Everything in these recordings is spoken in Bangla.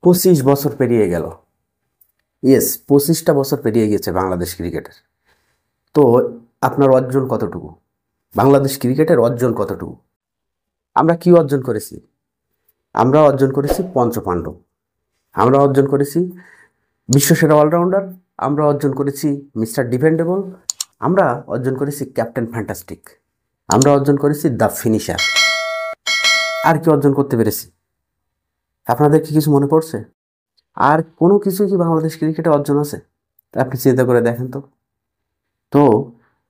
25 বছর পেরিয়ে গেল। ইয়েস, 25টা বছর পেরিয়ে গেছে বাংলাদেশ ক্রিকেটের। তো আপনার অর্জন কতটুকু? বাংলাদেশ ক্রিকেটের অর্জন কতটুকু? আমরা কি অর্জন করেছি? আমরা অর্জন করেছি পঞ্চপাণ্ডব, আমরা অর্জন করেছি বিশ্বসেরা অলরাউন্ডার, আমরা অর্জন করেছি মিস্টার ডিপেন্ডেবল, আমরা অর্জন করেছি ক্যাপ্টেন ফ্যান্টাস্টিক, আমরা অর্জন করেছি দ্য ফিনিশার। আর কি অর্জন করতে পেরেছি? আপনাদের কি কিছু মনে পড়ছে? আর কোনো কিছু কি বাংলাদেশ ক্রিকেটে অর্জন আছে? আপনি চিন্তা করে দেখেন তো। তো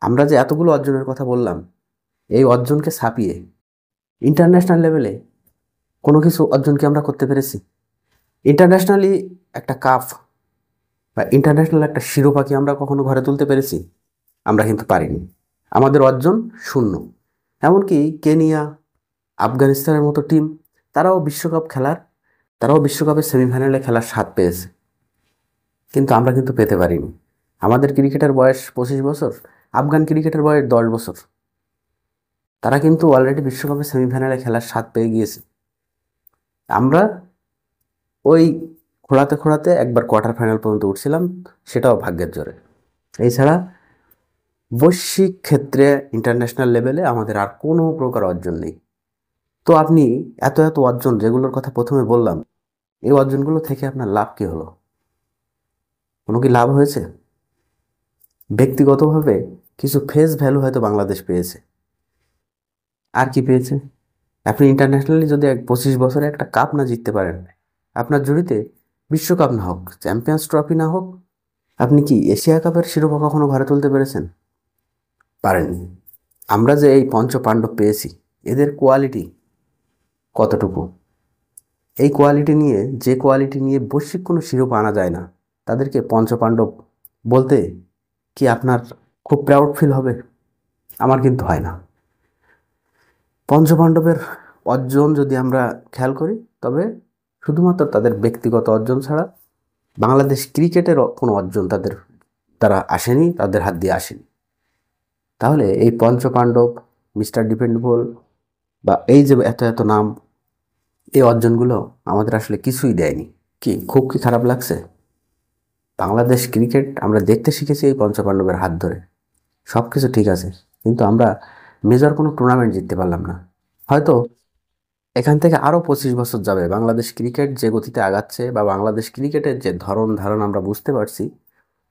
আমরা যে এতগুলো অর্জনের কথা বললাম, এই অর্জনকে ছাপিয়ে ইন্টারন্যাশনাল লেভেলে কোনো কিছু অর্জন কি আমরা করতে পেরেছি? ইন্টারন্যাশনালি একটা কাপ বা ইন্টারন্যাশনাল একটা শিরোপা কি আমরা কখনো ঘরে তুলতে পেরেছি? আমরা কিন্তু পারিনি। আমাদের অর্জন শূন্য। এমনকি কেনিয়া, আফগানিস্তানের মতো টিম, তারাও বিশ্বকাপের সেমিফাইনালে খেলার স্বাদ পেয়েছে, কিন্তু আমরা কিন্তু পেতে পারিনি। আমাদের ক্রিকেটের বয়স 25 বছর, আফগান ক্রিকেটের বয়স 10 বছর। তারা কিন্তু অলরেডি বিশ্বকাপের সেমিফাইনালে খেলার স্বাদ পেয়ে গিয়েছে। আমরা ওই খোঁড়াতে খোঁড়াতে একবার কোয়ার্টার ফাইনাল পর্যন্ত উঠছিলাম, সেটাও ভাগ্যের জোরে। এছাড়া বৈশ্বিক ক্ষেত্রে ইন্টারন্যাশনাল লেভেলে আমাদের আর কোনো প্রকার অর্জন নেই। তো আপনি এত এত অর্জন যেগুলোর কথা প্রথমে বললাম, এই অর্জনগুলো থেকে আপনার লাভ কী হলো? কোনো কি লাভ হয়েছে? ব্যক্তিগতভাবে কিছু ফেস ভ্যালু হয়তো বাংলাদেশ পেয়েছে। আর কি পেয়েছে? আপনি ইন্টারন্যাশনালি যদি 25 বছরে একটা কাপ না জিততে পারেন, আপনার জুড়িতে বিশ্বকাপ না হোক, চ্যাম্পিয়ন্স ট্রফি না হোক, আপনি কি এশিয়া কাপের শিরোপা কখনো ঘরে তুলতে পেরেছেন? পারেননি। আমরা যে এই পঞ্চপাণ্ডব পেয়েছি, এদের কোয়ালিটি কতটুকু? এই কোয়ালিটি নিয়ে বৈশ্বিক কোনো শিরোপা আনা যায় না, তাদেরকে পঞ্চপাণ্ডব বলতে কি আপনার খুব প্রাউড ফিল হবে? আমার কিন্তু হয় না। পঞ্চপাণ্ডবের অর্জন যদি আমরা খেয়াল করি, তবে শুধুমাত্র তাদের ব্যক্তিগত অর্জন ছাড়া বাংলাদেশ ক্রিকেটের কোনো অর্জন তারা আসেনি, তাদের হাত দিয়ে আসেনি। তাহলে এই পঞ্চপাণ্ডব, মিস্টার ডিপেন্ডেবল বা এই যে এত এত নাম, এই অর্জনগুলো আমাদের আসলে কিছুই দেয়নি। খুব খারাপ লাগছে? বাংলাদেশ ক্রিকেট আমরা দেখতে শিখেছি এই পঞ্চপাণ্ডবের হাত ধরে, সব কিছু ঠিক আছে, কিন্তু আমরা মেজর কোনো টুর্নামেন্ট জিততে পারলাম না। হয়তো এখান থেকে আরও 25 বছর যাবে, বাংলাদেশ ক্রিকেট যে গতিতে আগাচ্ছে বা বাংলাদেশ ক্রিকেটের যে ধারণ আমরা বুঝতে পারছি,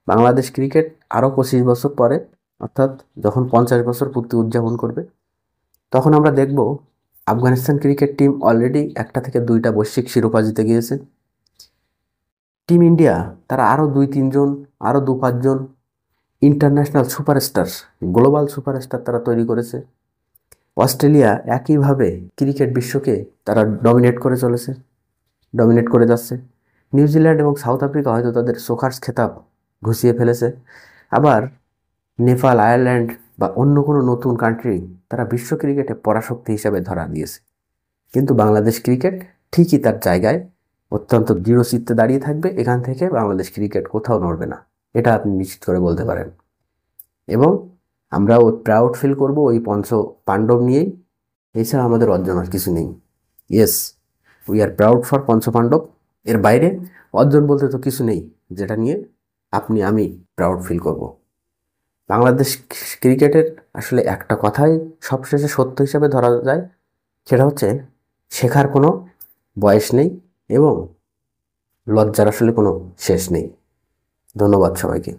বাংলাদেশ ক্রিকেট আরও 25 বছর পরে, অর্থাৎ যখন 50 বছর পূর্তি উদযাপন করবে, তখন আমরা দেখব আফগানিস্তান ক্রিকেট টিম অলরেডি 1টা থেকে 2টা বৈশ্বিক শিরোপা জিতে গিয়েছে। টিম ইন্ডিয়া তারা আরও 2-3 জন, আরও 2-5 জন ইন্টারন্যাশনাল সুপারস্টার, গ্লোবাল সুপারস্টার তারা তৈরি করেছে। অস্ট্রেলিয়া একইভাবে ক্রিকেট বিশ্বকে তারা ডমিনেট করে যাচ্ছে। নিউজিল্যান্ড এবং সাউথ আফ্রিকা হয়তো তাদের সোকার্স খেতাব ঘুষিয়ে ফেলেছে। আবার নেপাল, আয়ারল্যান্ড বা অন্য কোনো নতুন কান্ট্রি তারা বিশ্ব ক্রিকেটে পরাশক্তি হিসাবে ধরা দিয়েছে। কিন্তু বাংলাদেশ ক্রিকেট ঠিকই তার জায়গায় অত্যন্ত দৃঢ়চিত্তে দাঁড়িয়ে থাকবে। এখান থেকে বাংলাদেশ ক্রিকেট কোথাও নড়বে না, এটা আপনি নিশ্চিত করে বলতে পারেন। এবং আমরা প্রাউড ফিল করব ওই পঞ্চপাণ্ডব নিয়েই। এছাড়া আমাদের অর্জন আর কিছু নেই। Yes, we are proud for Panchapandav. এর বাইরে অর্জন বলতে তো কিছু নেই যেটা নিয়ে আমি প্রাউড ফিল করব। বাংলাদেশ ক্রিকেটের আসলে একটা কথাই সবশেষে সত্য হিসাবে ধরা যায়, সেটা হচ্ছে শেখার কোনো বয়স নেই এবং লজ্জার আসলে কোনো শেষ নেই। ধন্যবাদ সবাইকে।